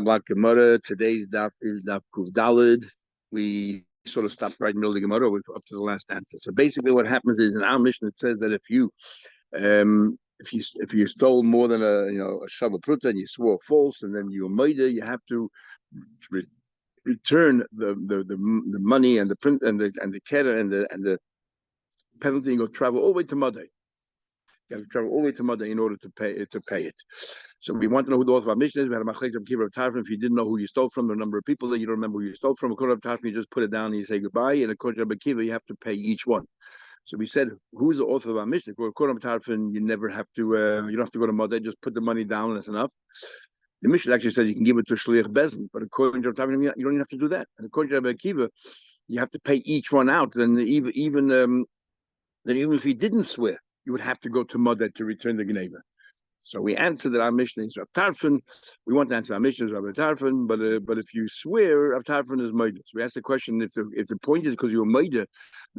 Bava Kama. Today's daf is daf Kuf Dalid. We sort of stopped right in the middle of the Gemara up to the last answer. So basically, what happens is in our mission it says that if you stole more than a shovel pruta and you swore false and then you were murder, you have to re- return the money and the print and the kera and the penalty and go travel all the way to Mother. You have to travel all the way to Mother in order to pay it. So we want to know who the author of our mission is. We had a machlek of kibbur of tarfin. If you didn't know who you stole from, the number of people that you don't remember who you stole from, according to tarfin, you just put it down and you say goodbye. And according to Rabbi Kiva, you have to pay each one. So we said, who's the author of our mission? According to tarfin, you never have to. You don't have to go to Mother. Just put the money down and it's enough. The mission actually says you can give it to shliach bezin, but according to tarfin, you don't even have to do that. And according to Rabbi Kiva, you have to pay each one out. Then even if you didn't swear, you would have to go to Mother to return the gneva. So we answered that our mission is Rav Tarfon. We want to answer our mission is Rav Tarfon, but if you swear, Rav Tarfon is murder. So we asked the question if the point is because you were murder,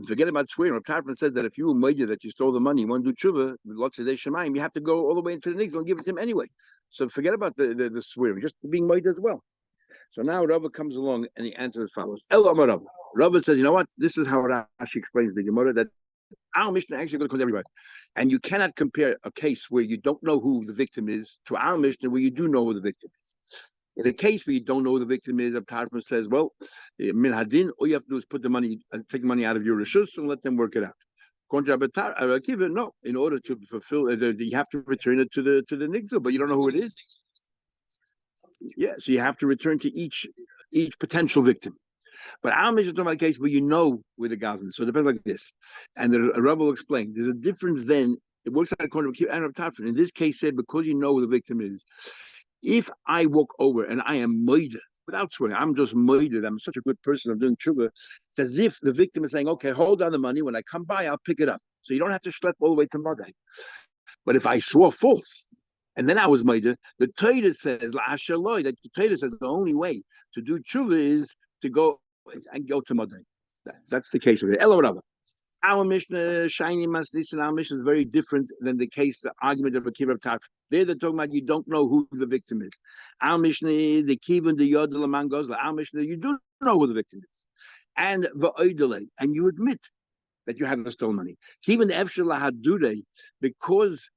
forget about swearing. Rav Tarfon says that if you were murder, that you stole the money, you want to do tshuva, lots of days shemayim, you have to go all the way into the nigzel and give it to him anyway. So forget about the swearing, just being murder as well. So now Rava comes along and he answers as follows. El Amar Rava. Rava says, you know what? This is how Rashi explains the Gemara that our mission actually going to come to everybody. And you cannot compare a case where you don't know who the victim is to our mission where you do know who the victim is. In a case where you don't know who the victim is, Abd Tarfon says, well, min hadin, all you have to do is put the money, take the money out of your reshus and let them work it out. No, in order to fulfill, you have to return it to the nigzel, but you don't know who it is. Yeah, so you have to return to each potential victim. But our mission is talking about a case where you know where the gazan is. So it depends like this. And the Rebbe will explain. There's a difference then. It works out according to Rav Tarfon. In this case, said because you know who the victim is. If I walk over and I am murdered, without swearing, I'm just murdered. I'm such a good person. I'm doing tshuva. It's as if the victim is saying, okay, hold on the money. When I come by, I'll pick it up. So you don't have to schlep all the way to Mother. But if I swore false, and then I was murdered, the Torah says, that the Torah says the only way to do tshuva is to go and go to Mother. That's the case of it. Our Mishnah, Shiny Masnis, and our Mishnah is very different than the case, the argument of a Kiva of Tarf. They're talking about you don't know who the victim is. Our Mishnah is the Kiva, the Yod, the Lamangos. Our Mishnah, you do know who the victim is. And the Oidele, and you admit that you have stolen money. Even the Efshala Hadure, because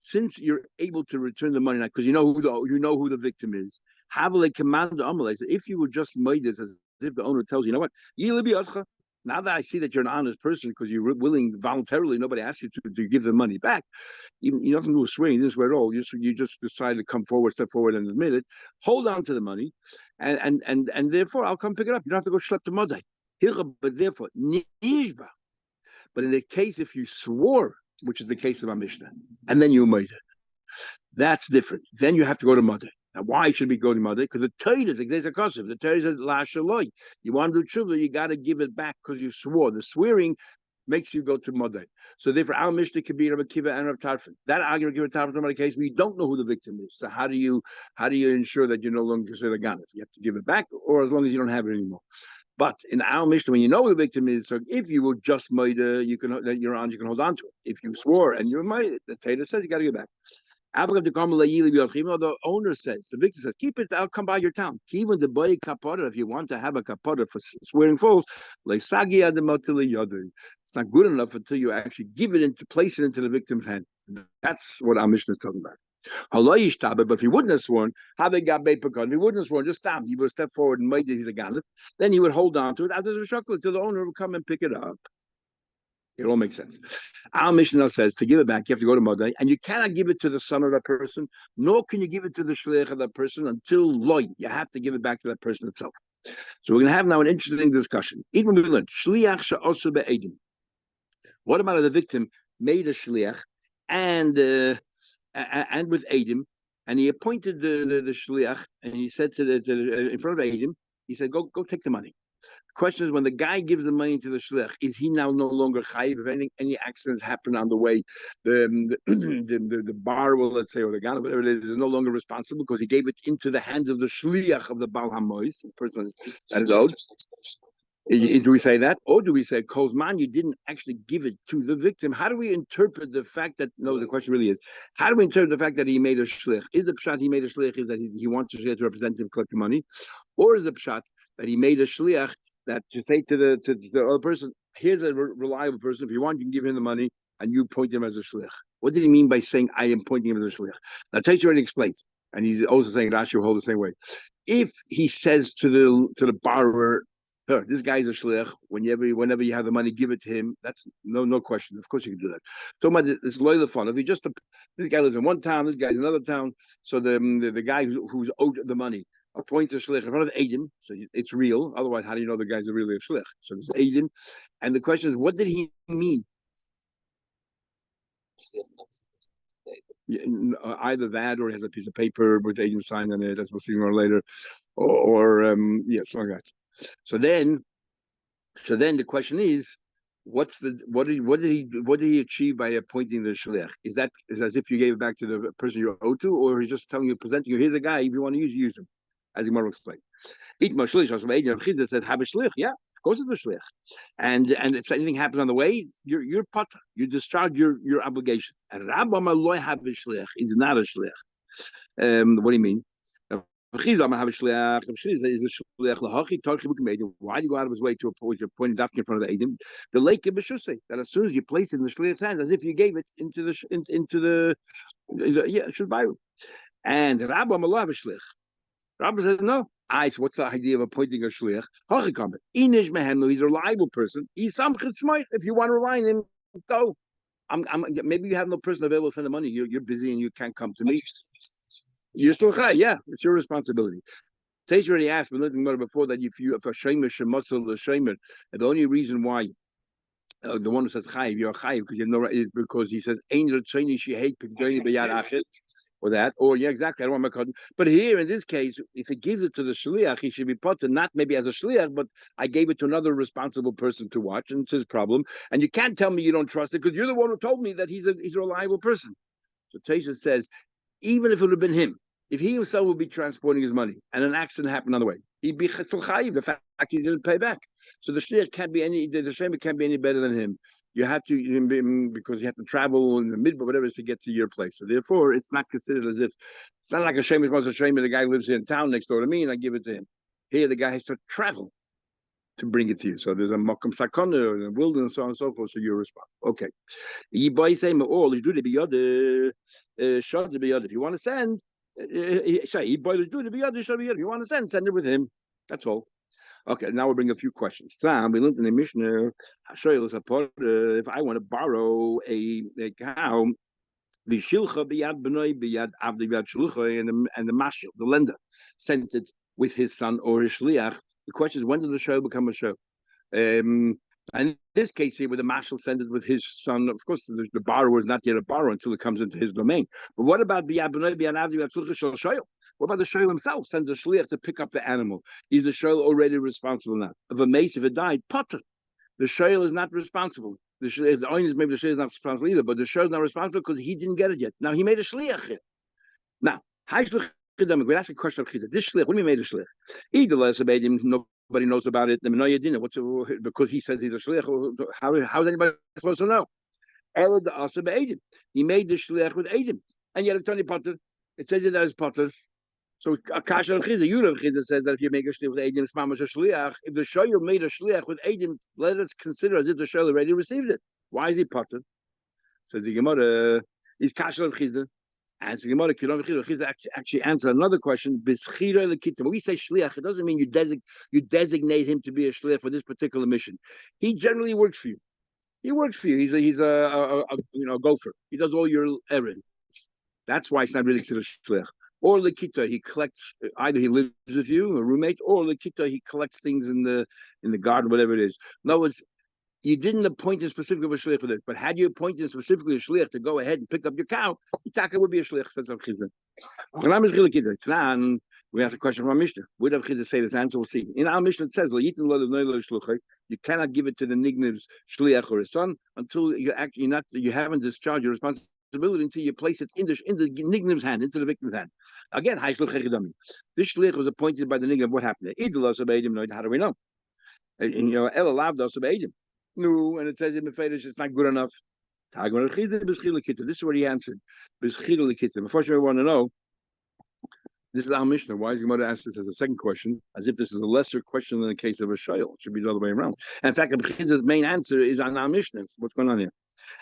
since you're able to return the money now, because you know who the victim is. Havale command Amalek. If you were just made this as if the owner tells you, know what, now that I see that you're an honest person because you're willing voluntarily, nobody asked you to give the money back. Even you nothing to do with swearing, you didn't swear at all. You just decided to come forward, step forward, and admit it. Hold on to the money, and therefore I'll come pick it up. You don't have to go schlep to Mother. But therefore, nishba. But in the case if you swore, which is the case of our Mishnah, and then you made it, that's different. Then you have to go to Mother. Now, why should we go to Mother? Because the Torah is exasive. The Torah says, La Shaloi. You want to do tshuva, you got to give it back because you swore. The swearing makes you go to Mother. So therefore, our Mishnah could be Rabbi Kiva and Rabbi Tarfon. That argument, Rabbi Tarfon, in the case where you don't know who the victim is. So how do you ensure that you no longer consider ganef? You have to give it back, or as long as you don't have it anymore. But in our Mishnah, when you know who the victim is, so if you were just made, you can hold on to it. If you swore and you were made, the Torah says you got to give it back. The owner says, the victim says, keep it, I'll come by your town. Even the boy kapara, if you want to have a kapara for swearing false, it's not good enough until you actually place it into the victim's hand. That's what our mission is talking about. But if he wouldn't have sworn, if he wouldn't have sworn, just stop. He would step forward and made it, he's a ganef. Then he would hold on to it after the chocolate till the owner would come and pick it up. It all makes sense. Our Mishnah says to give it back, you have to go to Mother, and you cannot give it to the son of that person, nor can you give it to the shliach of that person until loy. You have to give it back to that person itself. So we're going to have now an interesting discussion. Even we learned shliach she'osu be'edim. What about if the victim made a shliach and with edim, and he appointed the shliach, and he said in front of edim, he said, go take the money. Question is, when the guy gives the money to the shliach, is he now no longer chayiv? If any accidents happen on the way, the bar will, let's say, or the gan, whatever it is no longer responsible because he gave it into the hands of the shliach of the Baal HaMois, the person that is owed. Do we say that, or do we say Kozman, you didn't actually give it to the victim? How do we interpret the fact that no? The question really is, how do we interpret the fact that he made a shlich? Is the pshat he made a shlich is that he wants a shlich to represent him collect the money, or is the pshat that he made a shliach that to say to the other person, here's a reliable person. If you want, you can give him the money, and you point him as a shlich. What did he mean by saying I am pointing him as a shlich? Now, Taisha already explains, and he's also saying Rashi will hold the same way. If he says to the borrower, this guy's a shliach. Whenever you have the money, give it to him. That's no question. Of course, you can do that. So, this loyal fun. If you just this guy lives in one town, this guy's in another town. So the guy who's owed the money appoints a shliach in front of Aiden. So it's real. Otherwise, how do you know the guy's really a shliach? So there's Aiden, and the question is, what did he mean? Yeah, either that, or he has a piece of paper with Aiden signed on it, as we'll see more later, or yeah, something like that. So then the question is, what did he achieve by appointing the shliach? Is as if you gave it back to the person you're owed to, or he's just telling you, presenting you, here's a guy, if you want to use him, as Gemara explained. Said, have a shliach, yeah, of course it's a shliach. And if anything happens on the way, you're potter. You discharge your obligations. And Rabbam Aloy have a shliach. He's not a shliach. What do you mean? Why do you go out of his way to appoint a dafka in front of the Edim? The lake of Beshusay, that as soon as you place it in the shliach's hands, as if you gave it into the yeah, should buy it. And Rabbi Malav shliach. Rabbi says no. So what's the idea of appointing a shliach? He's a reliable person. If you want to rely on him, go. Maybe you have no person available to send the money. You're busy and you can't come to me. You're still chai, yeah. It's your responsibility. Teish already asked, but nothing more before that. If a shemer shemusel the shemer, and the only reason why the one who says chayiv, you're chayiv because you know is because he says ein retzoni she hate pigdoni b'yad achit, or that, or yeah, exactly. I don't want my cotton. But here in this case, if he gives it to the shliach, he should be put not maybe as a shliach, but I gave it to another responsible person to watch, and it's his problem. And you can't tell me you don't trust it because you're the one who told me that he's a reliable person. So Teish says, even if it would have been him, if he himself would be transporting his money and an accident happened on the way, he'd be chesel chayiv. The fact he didn't pay back, so the shliach can't be the shemer can't be any better than him. You have to because you have to travel in the midbar, whatever it is, to get to your place. So therefore, it's not considered as if it's not like a shemer. It's a shemer. The guy lives here in town next door to me, and I give it to him. Here, the guy has to travel to bring it to you. So there's a makom sakana, a wilderness, so on and so forth. So you're responsible. Okay. If you want to send. If you want to send it with him. That's all. Okay, now we'll bring a few questions. We learned in the Mishnah, if I want to borrow a cow, the shilcha biyad b'noi biyad avdi biyad shlucha, and the mashil, the lender, sent it with his son or his shliach. The question is, when did the show become a show? And in this case here, where the marshal sent it with his son, of course, the borrower is not yet a borrower until it comes into his domain. But what about what about the shoyl himself? Sends a shliach to pick up the animal. Is the shoyl already responsible now? If a mace, if it died, potter. The shoyl is not responsible. The maybe the shoyl is not responsible either, but the shoyl is not responsible because he didn't get it yet. Now he made a shliach here. Now, we ask a question of chizah. This shliach, what do you made a shliach? Either less about him, nobody knows about it. Because he says he's a shliach. How is anybody supposed to know? He made the shliach with Aiden, and yet it's only potter. It says it as potter. So Akasha Chizah, Yurav Chizah says that if you make a shliach with Aiden, it's mamash a shliach. If the shoyel made a shliach with Aiden, let us consider as if the shoyel already received it. Why is he potter? Says the Gemara, is Kasha Chizah. And so Gemara actually answer another question. When we say shliach, it doesn't mean you designate him to be a shliach for this particular mission. He generally works for you. He works for you. He's a gopher. He does all your errands. That's why it's not really considered shliach. Or lekita, he collects. Either he lives with you, a roommate, or lekita, he collects things in the garden, whatever it is. In other words, you didn't appoint him specifically a shliach for this, but had you appointed him specifically a shliach to go ahead and pick up your cow, Itaka would be a shliach. Says Rav Chizah. We ask a question from our Mishnah. Where did Rav Chizah say this answer? We'll see. In our Mishnah it says, you cannot give it to the nigniv's shliach or his son until you haven't discharged your responsibility until you place it in the nigniv's hand, into the victim's hand. Again, this shliach was appointed by the nigniv. What happened? How do we know? El Alav also Beidim. No, and it says in the Fedish it's not good enough. This is what he answered. Unfortunately, I want to know. This is our Mishnah. Why is Gemara ask this as a second question, as if this is a lesser question than the case of a shayl? It should be the other way around. And in fact, the main answer is on our Mishnah. What's going on here?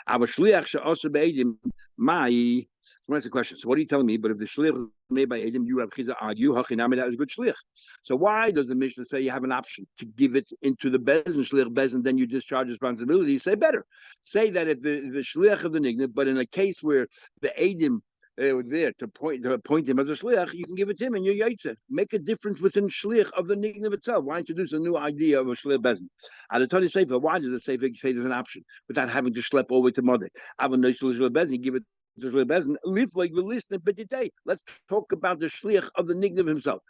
Aber shliach she'asa be'edim mai. That's the question. So what are you telling me? But if the shliach was made by edim, you Rav Chizah argue hachinami that is a good shliach. So why does the Mishnah say you have an option to give it into the bezin shliach bezin, then you discharge responsibility? Say better. Say that if the shliach of the nigna, but in a case where the edim were there to appoint him as a shliach, you can give it to him and you're yaitze. Make a difference within shliach of the nigna itself. Why introduce a new idea of a shliach bezin? At the Tony Sefer, why does the Sefer say there's an option without having to schlep all the way to Mother? Have a nice shliach bezin, give it to shliach bezin. Live like the listener, but today let's talk about the shliach of the nigna himself.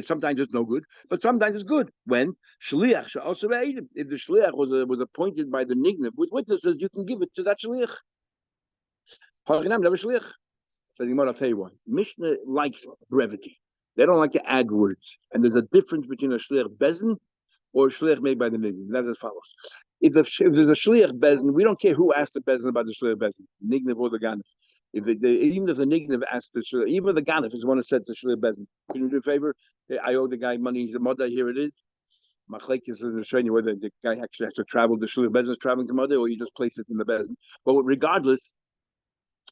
Sometimes it's no good, but sometimes it's good. When shliach also if the shliach was appointed by the nigna with witnesses, you can give it to that shliach. So I'll tell you why. Mishnah likes brevity. They don't like to add words. And there's a difference between a shliach bezin or a shliach made by the nigna. That is as follows. If there's a shliach bezin, we don't care who asked the bezin about the shliach bezin, nignav or the ganif. Even if the nignav asked the shliach, even if the ganif is the one who said the shliach bezin, can you do a favor? I owe the guy money. He's a mother. Here it is. Machlek is showing you whether the guy actually has to travel. The shliach bezin is traveling to mother, or you just place it in the bezin. But regardless,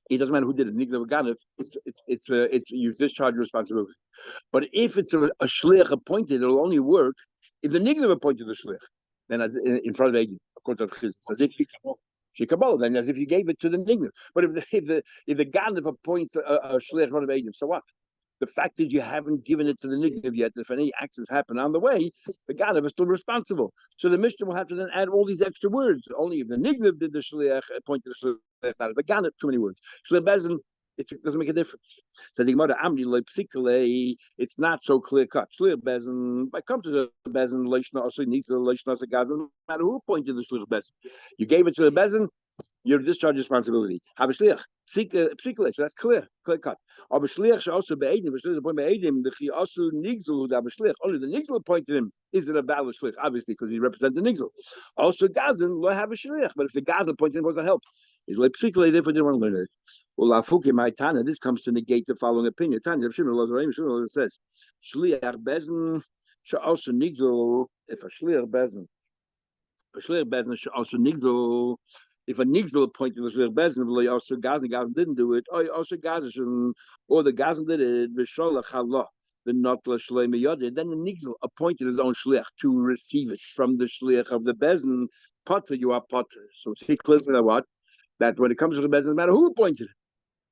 it doesn't matter who did it, nignav or ganif. It's you discharge your responsibility. But if it's a shliach appointed, it'll only work if the nignav appointed the shliach. Then as in front of Egin, according to Chizis, as if Shikabal, then as if you gave it to the nignav. But if the ganif appoints a shliach in front of Egin, so what? The fact is you haven't given it to the nignav yet. If any actions happen on the way, the ganif is still responsible. So the Mishnah will have to then add all these extra words. Only if the nignav did the shliach, appointed the shliach, not the ganif, too many words. Shliach bezin, it doesn't make a difference. So the Gemara Amri leipsikale, it's not so clear cut. Shliach bezin, by come to the bezin, leishna also needs the leishna sagaz. No matter who appointed the shliach bezin, you gave it to the bezin, you're discharge responsibility. Have a shliach, psikale, so that's clear cut. Aber shliach should also be edim. Shliach appointed by edim. The chi also nigzel who have a shliach. Only the nigzel appointed him is it a valid shliach, obviously because he represents the nigzel. Also gazan will have a shliach, but if the gazan appointed him wasn't help. He's like psikale, therefore didn't want to learn it. Well, afuki my tana. This comes to negate the following opinion. Tanya Shimon says, shliach bezin should also nigzel. If a shliach bezin should also nigzel. If a nigzel appointed the shliach bezin, also gazan didn't do it. Also gazan or the gazan did it. V'sholach halah. Then the nigzel appointed his own shliach to receive it from the shliach of the bezin. Potter, you are potter. So see clearly that what. That when it comes to the bezin, no matter who appointed it.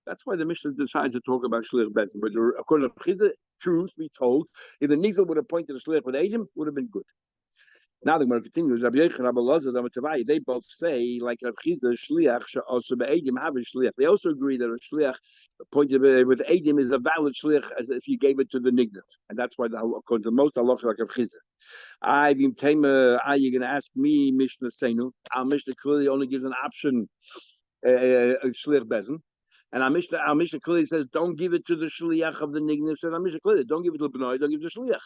That's why the Mishnah decides to talk about shliach bezin. But according to Chizah, truth be told, if the nigzel would have appointed a shliach with Adam, would have been good. Now the Gemara continues. Rabbi Yechon, Rabbi Lazar, they both say, like Rav Chizah, shliach also be Adam have a shliach. They also agree that a shliach appointed with Adam is a valid shliach as if you gave it to the nigzel, and that's why according to most halachas like Rav Chizah. You're going to ask me, Mishnah Seinu. Our Mishnah clearly only gives an option, shliach bezin. And our Mishnah clearly says, don't give it to the shliach of the nignav. Says our Mishnah clearly, don't give it to the b'nai, don't give it to the shliach.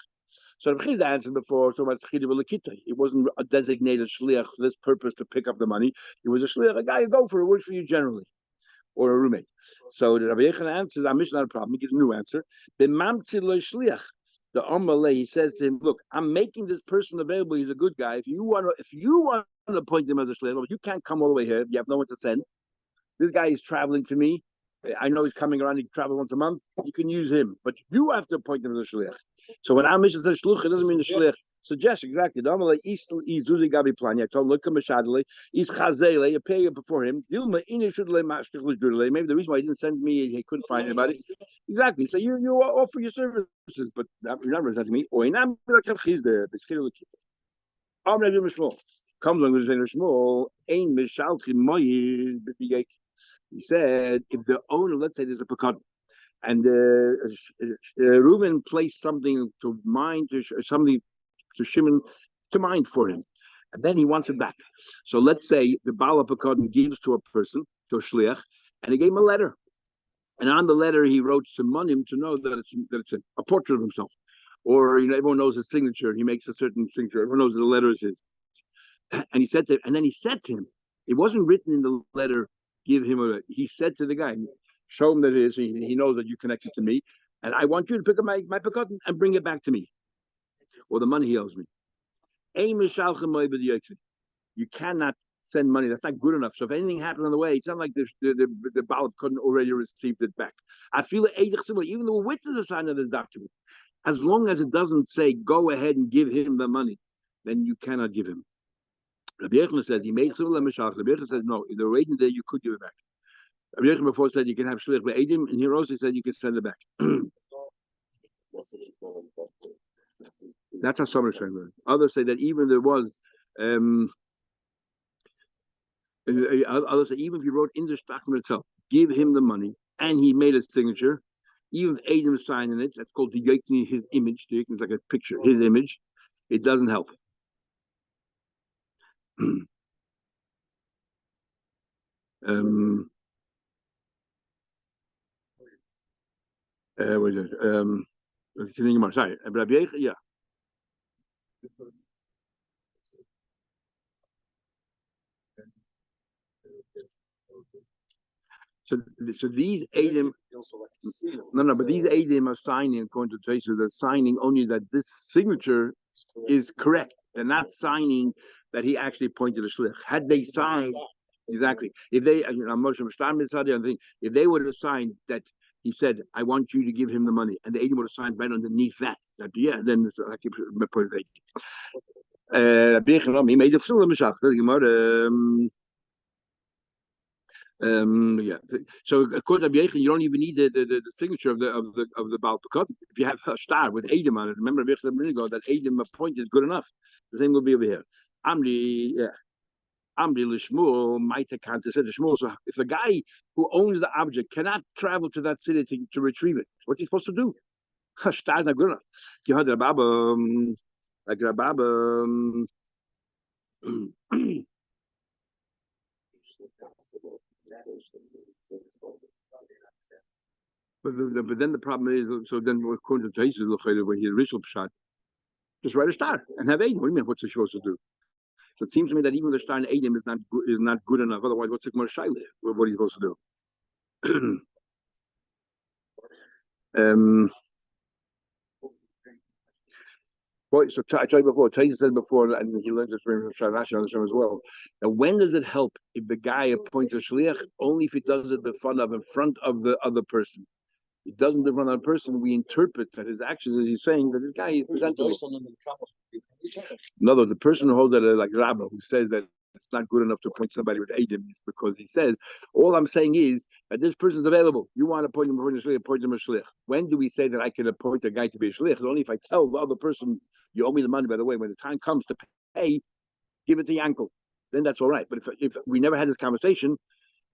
So the Chizah answered before, so about Chida V'Lekita. It wasn't a designated shliach for this purpose to pick up the money. It was a shliach, a guy who go for it, works for you generally, or a roommate. So the Rabbi Yechon answers, our Mishnah not a problem. He gives a new answer. B'mamtzi lo shliach. The Amalei, he says to him, look, I'm making this person available. He's a good guy. If you want to appoint him as a shliach, you can't come all the way here. You have no one to send. This guy is traveling to me. I know he's coming around. He travels once a month. You can use him, but you have to appoint him as a shliach. So when our mission says shluch, it doesn't mean the shliach. Suggest exactly. The Amalei izuzi gabi plan. I told him, look, mashadle is chazele. You pay before him. Dilma inishudle mashkich l'jdurle. Maybe the reason why he didn't send me, he couldn't find anybody. Exactly. So you offer your services, but you're not representing me. Or inam like chizde b'schil l'kit. Amr Rabbi Shmuel comes along with Rabbi Shmuel. Ein mishalchim moyis b'biyek. He said, if the owner, let's say there's a pekad, and Reuben placed something to mind, something to Shimon to mind for him, and then he wants it back. So let's say the Bava Kama Daf gives to a person, to a shliach, and he gave him a letter, and on the letter he wrote some money to know that it's a portrait of himself. or everyone knows his signature. He makes a certain signature. Everyone knows the letter is his. And then he said to him, it wasn't written in the letter. Give him a. He said to the guy, show him that it is. He knows that you connected to me, and I want you to pick up my pickup and bring it back to me, or the money he owes me. You cannot send money. That's not good enough. So if anything happened on the way, it's not like the Baal couldn't already received it back. I feel even though with the sign of this document, as long as it doesn't say go ahead and give him the money, then you cannot give him. Rabbi Yechon says he made chilul lemeshach. Rabbi Yechon says no. In the waiting day, you could give it back. Rabbi Yechon before said you can have shlich be'edim, and here also said you can send it back. That's how some are saying. Others say that even there was. Others say even if you wrote in the document itself, give him the money, and he made a signature, even if Adam signing it, that's called the his image. It's like a picture, his image. It doesn't help. What is it? Sorry, yeah. So these Adam, but these Adam are signing according to Tracer. They're signing only that this signature is correct. They're not signing that he actually pointed a shlich. Had they signed exactly, if they, if they would have signed that he said, "I want you to give him the money," and the Adam would have signed right underneath that, yeah, then it's like he made yeah. So according to Rabbi you don't even need the signature of the Baal Pekut. If you have a star with Adam on it, remember Rabbi a minute ago that Adam point is good enough. The same will be over here. Amri, yeah. Amri l'shmuel ma'ita kanta said to Shmuel. So if the guy who owns the object cannot travel to that city to retrieve it, what's he supposed to do? Star is not good enough. You heard Rababa, like Rababa. But then the problem is, so then according to Taisus, where he original shot, just write a star and have Adam. What do you mean? What's he supposed to do? So it seems to me that even the star in Adam is not good enough. Otherwise, what's the more shaila? What are you supposed to do? So I tried before. Taisus said before, and he learns this from Rashi on the show as well. Now, when does it help if the guy appoints a shliach? Only if he does it in front of the other person. He doesn't in front of the person. We interpret that his actions as he's saying that this guy is presentable. In other words, the person who holds that like Rabba, who says that it's not good enough to appoint somebody with Adam, is because he says, all I'm saying is that this person is available. You want to appoint him a shliach. When do we say that I can appoint a guy to be a shliach? It's only if I tell the other person, you owe me the money, by the way, when the time comes to pay, give it to your uncle. Then that's all right. But if we never had this conversation,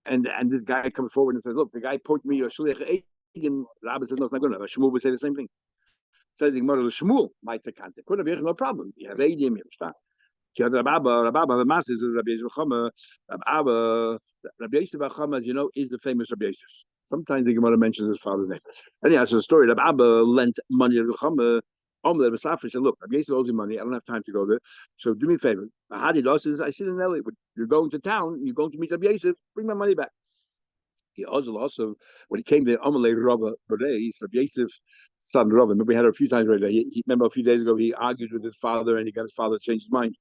and this guy comes forward and says, look, the guy appointed me a shliach Adam, Rabbi says, no, it's not good enough. Shmuel would say the same thing. Says Shmuel, could have no problem. You have Adam, you have Shtar. Rabba, the master is Rabbi Yosef Chama, as you know, is the famous Rabbi Yosef. Sometimes the Gemara mentions his father's name. Anyhow, so the story that Rabba lent money to Chama. Omer Safra said, look, Rabbi Yosef owes you money. I don't have time to go there. So do me a favor. Hadidos says, I sit in LA, but you're going to town, you're going to meet Rabbi Yosef, bring my money back. He also, when he came to Amalei Rabba Berei, Rabbi Yosef's son Rabba, remember we had it a few times right there. Remember a few days ago, he argued with his father and he got his father to change his mind.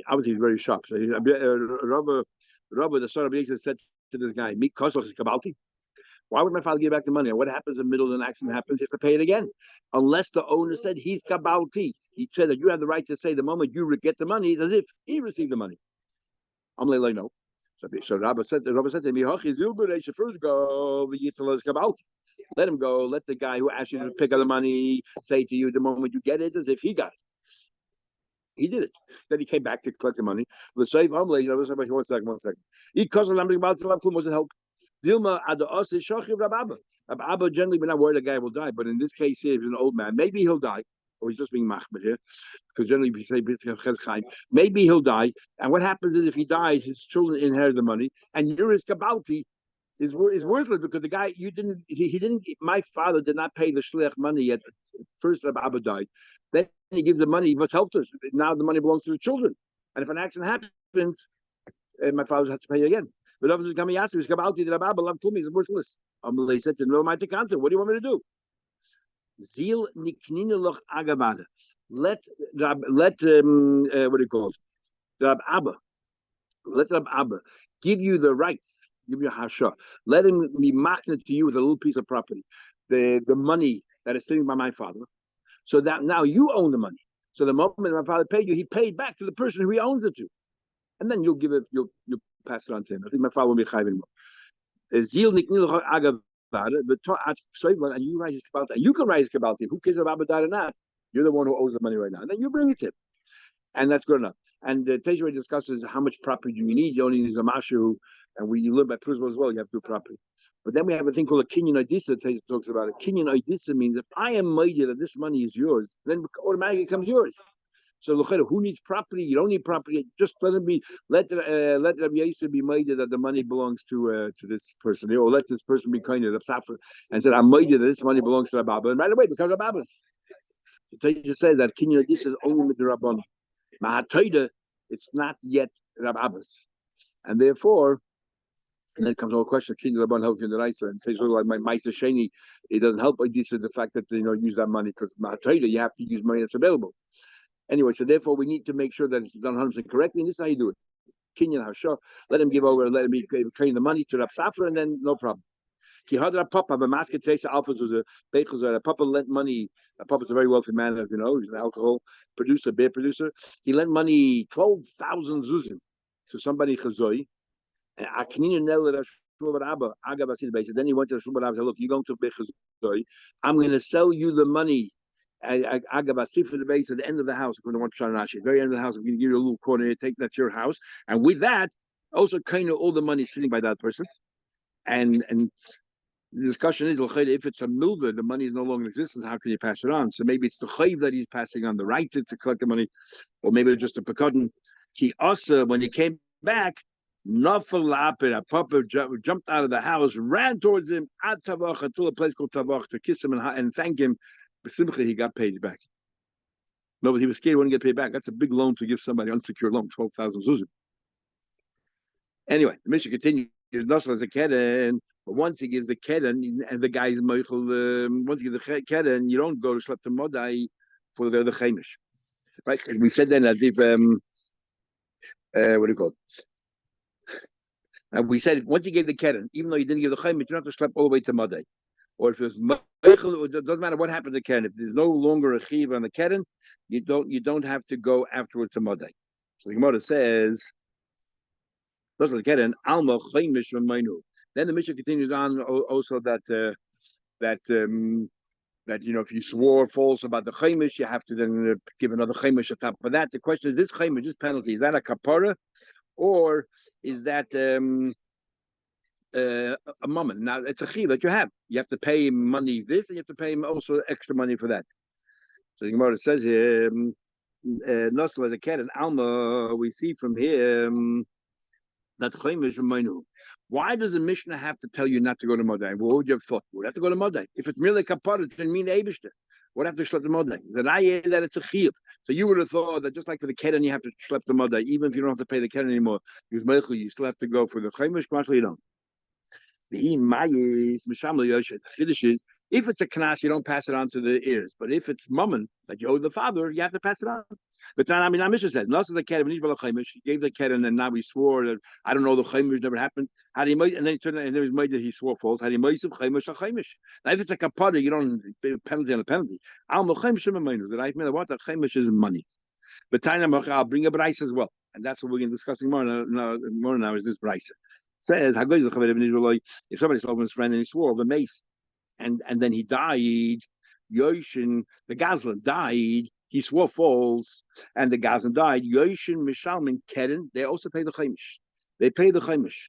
Obviously, he's very sharp. So Rabba, the son of Yosef, said to this guy, "Meet Kosoch is Kabalti. Why would my father give back the money? And what happens in the middle of an accident happens? He has to pay it again. Unless the owner said he's Kabalti. He said that you have the right to say the moment you get the money, it's as if he received the money. I'm like, no. So Rabba said to me, first go, let him go. Let the guy who asked you to pick up the money say to you the moment you get it, as if he got it. He did it. Then he came back to collect the money. The save Amalei, one second. He caused something about the wasn't help. Dilma ad us is shochiv Rabba. Rabba generally, we're not worried the guy will die, but in this case here, he's an old man. Maybe he'll die, or he's just being machmir here, because generally we say maybe he'll die. And what happens is if he dies, his children inherit the money, and your kabalti is worthless because the guy he didn't. My father did not pay the shliach money yet first Rabbi Abba died. Then he gives the money, he must help us. Now the money belongs to the children. And if an accident happens, my father has to pay again. But obviously, coming ask me, the Rabbi Abba told me he's worthless. He said to no, what do you want me to do? Zil nikninuloch agavada. Let what do you call it? Rab Abba. Let Rab Abba give you the rights, give you hasha. Let him be magnet to you with a little piece of property, the money that is sitting by my father, so that now you own the money. So the moment my father paid you, he paid back to the person who he owns it to, and then you'll give it, you'll pass it on to him. I think my father will be chayv anymore. Zil nikniluch agav. And you write his kabbalah, and you can write his kabbalah. Who cares about Abba or not? You're the one who owes the money right now, and then you bring it to him, and that's good enough. And Tejrei discusses how much property do you need. You only need a mashu, and you live by principle as well. You have to do property. But then we have a thing called a kinyan oidisa. Tejrei talks about it. Kinyan oidisa means if I am mighty that this money is yours, then automatically it becomes yours. So who needs property? You don't need property. Just let him be. Let Rabbi Yosef be mighty that the money belongs to this person, or let this person be kind of the safra and said, "I'm mighty that this money belongs to Rabbi Abba," and right away because Rabbi Abba's. So Tejrei says that kinyan oidisa is only with the Rabbanon. Mahatoida, it's not yet Rabbi Abba's, and therefore, and then comes the whole question: King Rabban helps you in the Raisa, and says like my Maisa Sheni, it doesn't help this the fact that use that money because Mahatoida you have to use money that's available. Anyway, so therefore we need to make sure that it's done 100% correctly, and this is how you do it. Kinyan Hasha, let him give over, let him claim the money to Rab Safra, and then no problem. Ki hadra papa b'masket teisa alphas was a beichel. A papa lent money. A papa's a very wealthy man, as you know. He's an alcohol producer, beer producer. He lent money 12,000 zuzim to somebody chazoi. And akninu nel Abba Aga basid beichel. Then he went to the Shulman Abba and said, "Look, you're going to beichel. I'm going to sell you the money." Aga basid for the base at the end of the house. According to one Shanashi, very end of the house. I'm going to give you a little corner here. Take that's your house, and with that, also kind of all the money sitting by that person, and. The discussion is if it's a milva, the money is no longer in existence. How can you pass it on? So maybe it's the chayv that he's passing on the right to collect the money, or maybe it's just a pekadon. He also, when he came back, a papa jumped out of the house, ran towards him at Tavach until a place called Tavach to kiss him and thank him. But simply he got paid back. No, but he was scared he wouldn't get paid back. That's a big loan to give somebody, unsecured loan, 12,000 zuzim. Anyway, the mission continues. Nosal as a keden, but once he gives the keden, and the guy's meichel, once he gives the keden, you don't go to shlep the modai for the chemish, right? We said then that if what do you call it? And we said once he gave the keden, even though you didn't give the chemish, you don't have to schlep all the way to modai. Or if it's meichel, it doesn't matter what happens to keden. If there's no longer a chiv on the keden, you don't have to go afterwards to modai. So the Gemara says. Then the mission continues on also that if you swore false about the chaimish, you have to then give another chaimish on top of that. The question is, this chaimish, this penalty, is that a kapara or is that a moment? Now it's a chi that you have. You have to pay him money this, and you have to pay him also extra money for that. So the Gemara says here, Nosel as a cat and Alma, we see from here. That why does the Mishnah have to tell you not to go to Modai? What would you have thought? Would have to go to Modai. If it's merely kapara, it doesn't mean the Eibishter. Would have to schlep the Modai. That it's a chiyuv. So you would have thought that just like for the keren, you have to schlep the Modai, even if you don't have to pay the keren anymore. You still have to go for the chaimish. Actually, you don't. The mayis mishamli yoshet. The chiddush is if it's a knas, you don't pass it on to the heirs. But if it's mammon that you owe the father, you have to pass it on. But then, Mishnah says, "No, the keren he gave the keren, and now he swore that I don't know the chaimish never happened. How do you and then he turned and there was made that he swore false. How do you chaimish a chaimish? Now, if it's a kapara, you don't pay penalty on a penalty. Al chaimish that I mean what the chaimish is money. But I'll bring a brayse as well, and that's what we're going to discussing more now. Is this brayse says if somebody told his friend and he swore the mace, and then he died, Yoshin the Gazlan died. He swore false, and the Gazan died. Yoshin, Mishalmin, Keren, they also pay the chaimish. They pay the chaimish.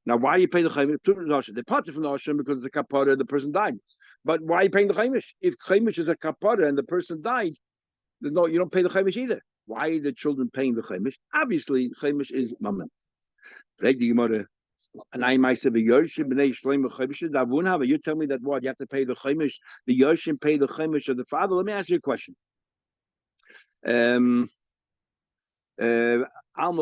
Now, why you pay the chaimish? They parted from the Hashem because it's a kapara, the person died. But why are you paying the chaimish? If chaimish is a kapara and the person died, you don't pay the chaimish either. Why are the children paying the chaimish? Obviously, chaimish is mammon. And I might say the Yoshim b'nei Shloim Chaimish Davun Hava. You tell me that what you have to pay the Chaimish, the Yoshim pay the Chaimish of the father. Let me ask you a question. Alma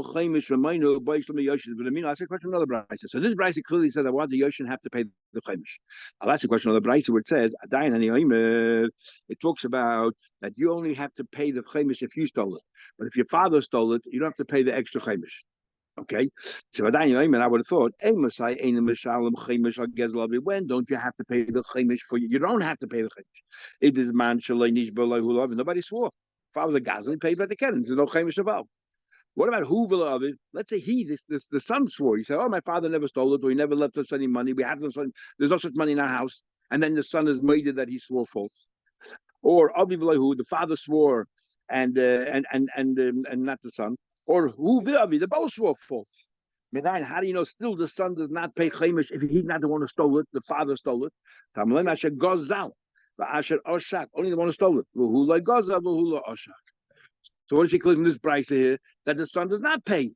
Chaimish Ramainu B'nei Shloim Yoshim. But I mean, I'll ask you a question another brayso. So this brayso clearly said that what the Yoshim have to pay the Chaimish. I'll ask you a question another brayso where it says Adayin Ani it talks about that you only have to pay the Chaimish if you stole it, but if your father stole it, you don't have to pay the extra Chaimish. Okay, so I would have thought, when don't you have to pay the chemish for you? You don't have to pay the chemish. It is man shalinish below who love. Nobody swore. If I was a gazan, paid by the Keren. There's no chemish above. What about who will of it? Let's say the son swore. He said, "Oh, my father never stole it, or he never left us any money. We have no son. There's no such money in our house." And then the son is made that he swore false. Or who the father swore, and not the son. Or who the both swore false. How do you know still the son does not pay chemish if he's not the one who stole it? The father stole it. Only the one who stole it. So what is she clear from this brayso here? That the son does not pay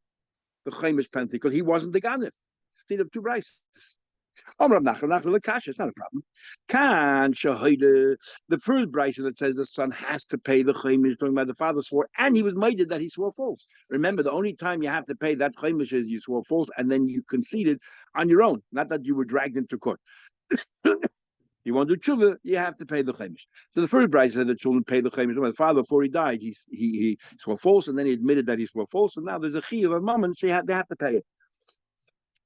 the chemish penalty because he wasn't the ganef. Instead of two braysos. It's not a problem. The first brayso that says the son has to pay the chemish, talking about the father swore, and he was made that he swore false. Remember, the only time you have to pay that chemish is you swore false, and then you conceded on your own, not that you were dragged into court. You want to do tshuva, you have to pay the chemish. So the first brayso said the children pay the chemish. The father, before he died, he swore false, and then he admitted that he swore false, and now there's a chiyuv of mammon, so they have to pay it.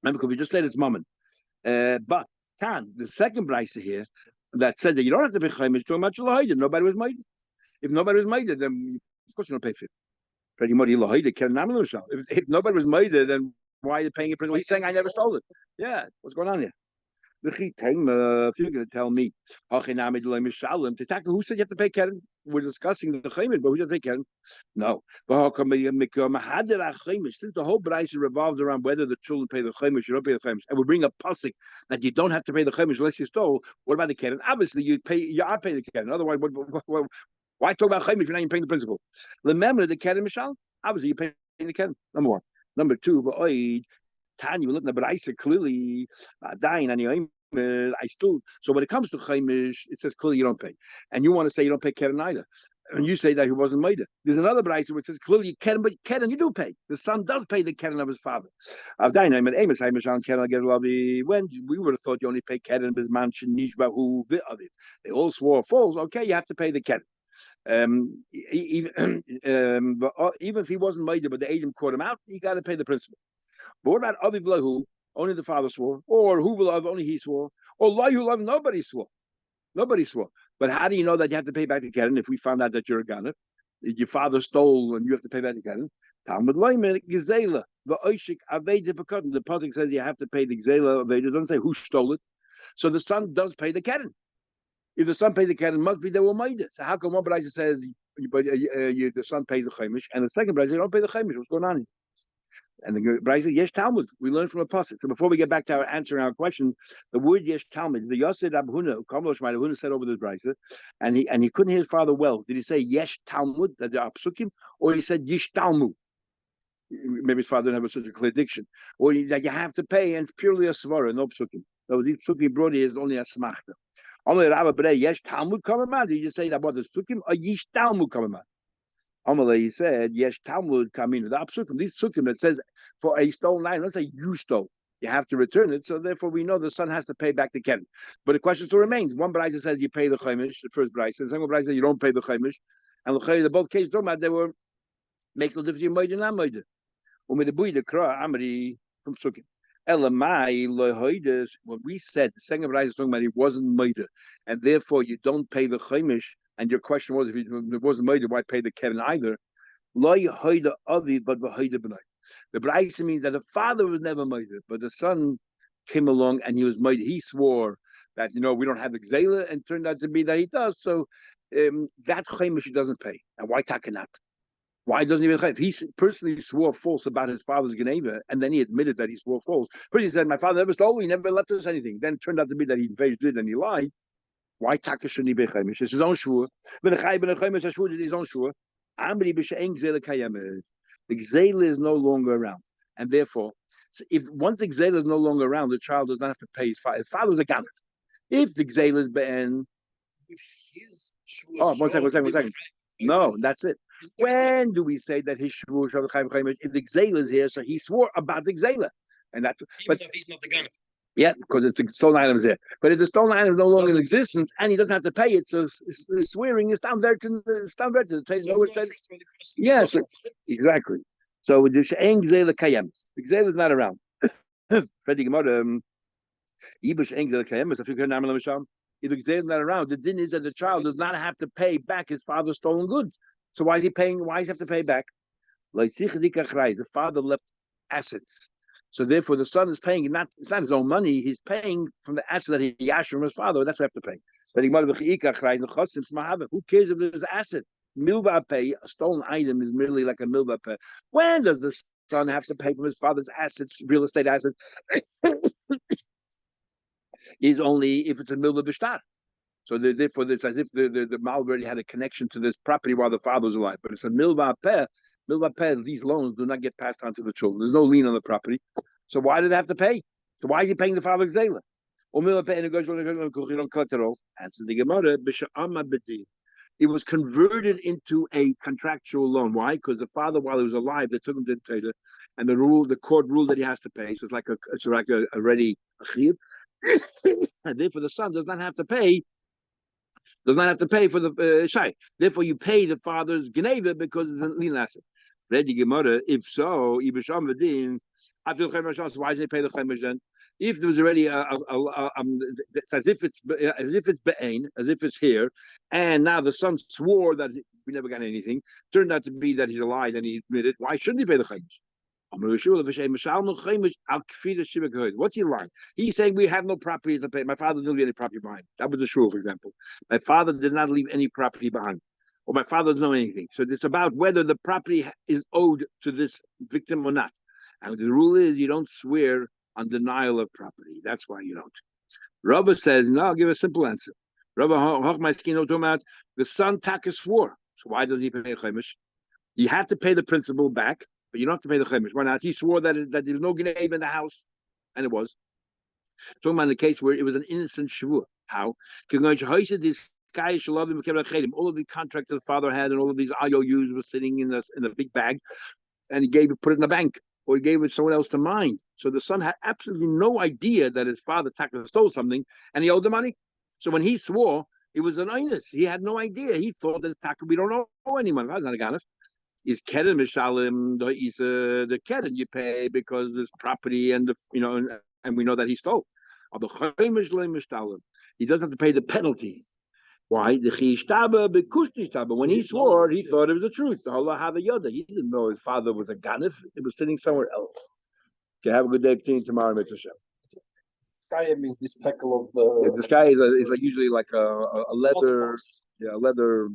Remember, because we just said it's mammon. But the second brayso here that said that you don't have to pay chaymish too much lahaida. Nobody was made. If nobody was made, then of course you don't pay for it. If nobody was made, then why are you paying a principal? He's saying I never stole it. Yeah, what's going on here? If you're going to tell me, who said you have to pay Keren? We're discussing the chaymish, but who does pay Keren? No. Since the whole brayso revolves around whether the children pay the chaymish or don't pay the chaymish, and we bring a pasuk that you don't have to pay the chaymish unless you stole. What about the Keren? Obviously, you are paying the Keren. Otherwise, why talk about chaymish if you're not even paying the principal? Remember the Keren mishal. Obviously, you're paying the Keren. Number one. Number two, Tanya, we're looking at Baraisa clearly, dying on I still. So when it comes to Chaimish, it says clearly you don't pay, and you want to say you don't pay Keren either, and you say that he wasn't made. There's another Baraisa which says clearly Keren, but Keren you do pay. The son does pay the Keren of his father. When we would have thought you only pay Keren, but mansion nishbahu v'aviv. They all swore false. Okay, you have to pay the Keren. Even if he wasn't made, but the agent caught him out, you got to pay the principal. But what about Aviv Lahu? Only the father swore, or who will love? Only he swore, or Lahu love? Nobody swore. Nobody swore. But how do you know that you have to pay back the Keren if we found out that you're a ganef? Your father stole and you have to pay back the Keren? Talmud Leimer Gezela the Oishik Aveda Pekatan. The pasuk says you have to pay the Gezela Aveda. It doesn't say who stole it. So the son does pay the Keren. If the son pays the Keren, must be they were made it. So how come one brayso says the son pays the chemish, and the second brayso don't pay the chemish? What's going on here? And the brayso yesh Talmud. We learn from a pasuk. So before we get back to our answering our question, the word yesh Talmud, the Yosef Abhuna, Kamlosh Abhuna said over this brayso, and he couldn't hear his father well. Did he say yesh Talmud that there are psukim, or he said yesh Talmud? Maybe his father didn't have such a clear diction, or that you have to pay, and it's purely a svara, no psukim. So these psukim brought here is only a smachta. Only Rabbi B'nai yesh Talmud kamamad. Did you say that what the psukim or yesh Talmud kamamad? Amalei, he said, yes, Talmud Kamina. The Apsukim, these Psukim that says for a stolen item, let's say you stole, you have to return it. So therefore, we know the son has to pay back the Keren. But the question still remains. One Braisa says you pay the Chaimish, the first Braisa. The second Braisa says you don't pay the Chaimish. And the both cases talking about they were makes no difference. You made and not made. With the Bui the Kra Amri from Psukim. Elamai lohoides. What we said, the second Braisa is talking about it wasn't made, and therefore you don't pay the Chaimish. And your question was, if it wasn't made, why pay the Keren either? The Braisa means that the father was never made, but the son came along and he was made. He swore that, we don't have the Gzela, and turned out to be that he does. So that Chaimish doesn't pay. And why Takanat? Why doesn't he even? He personally swore false about his father's Geneva, and then he admitted that he swore false. First he said, my father never stole, he never left us anything. Then it turned out to be that he did and he lied. Why taka shouldn't he be chaimish? It's his own shvur. When the chai ben chaimish shvur is his own shvur. Amri b'she'en gzela kayemes. The gzela is no longer around, and therefore So if once the Gzela is no longer around, the child does not have to pay his father. His father's a ganef. If the Gzela is be'en, oh, one second. No, that's it. When do we say that his shvu shavu chayim chayim? If the Gzela is here, so he swore about the Gzela, and that. But he's not the ganef. Yeah, because it's a stolen item is there. But if the stolen item is no longer in existence and he doesn't have to pay it, so swearing is down there to the place. Yes, exactly. So the she'en Gzela kayem. The Gzela is not around. Freddy Gemara. If the Gzela is not around, the din is that the child does not have to pay back his father's stolen goods. So why is he paying? Why does he have to pay back? Like the father left assets. So therefore, the son is paying. It's not his own money. He's paying from the asset that he yashed from his father. That's what he have to pay. Who cares if there's an asset? Milva pay, a stolen item is merely like a milva pay. When does the son have to pay from his father's assets, real estate assets? Is only if it's a milva b'shtar. So therefore, it's as if the mal already had a connection to this property while the father was alive. But it's a milva peh. Milva peh. These loans do not get passed on to the children. There's no lien on the property. So why do they have to pay? So why is he paying the father's zayla? Or milva peh and it goes you don't collect it all. Answer the Gemara. It was converted into a contractual loan. Why? Because the father, while he was alive, they took him to the Torah, and the court ruled that he has to pay. So it's like a ready chiyuv. And therefore, the son does not have to pay for the shy. Therefore, you pay the father's geneva because it's a lien asset. Ready Gemara. If so, why does they pay the chaymish then? If there was already it's as if it's be'ain, as if it's here, and now the son swore that we never got anything. Turned out to be that he's alive and he admitted. Why shouldn't he pay the chaymish? What's he lying? He's saying we have no property to pay. My father didn't leave any property behind. That was the shul, for example. My father did not leave any property behind, or my father doesn't know anything. So it's about whether the property is owed to this victim or not. And the rule is you don't swear on denial of property. That's why you don't. Rabba says, no, I'll give a simple answer. Rabba the son Taka swore. So why does he pay chaymish? You have to pay the principal back, but you don't have to pay the chaymish. Why not? He swore that there was no gneiv in the house, and it was. Talking about the case where it was an innocent shvua. How? This guy all of the contracts the father had and all of these IOUs were sitting in a big bag, and he put it in the bank, or he gave it to someone else to mind. So the son had absolutely no idea that his father stole something, and he owed the money. So when he swore, it was an inus. He had no idea. He thought that we don't owe any money. That's not a ganef. Is keren mishalim the keren you pay because there's property and and we know that he stole. He doesn't have to pay the penalty. Why? When he swore, he thought it was the truth. He didn't know his father was a ganef. It was sitting somewhere else. Okay, have a good day. Continue tomorrow, Mr. Shem. Skaya means this peckle of the sky is like usually like a leather, leather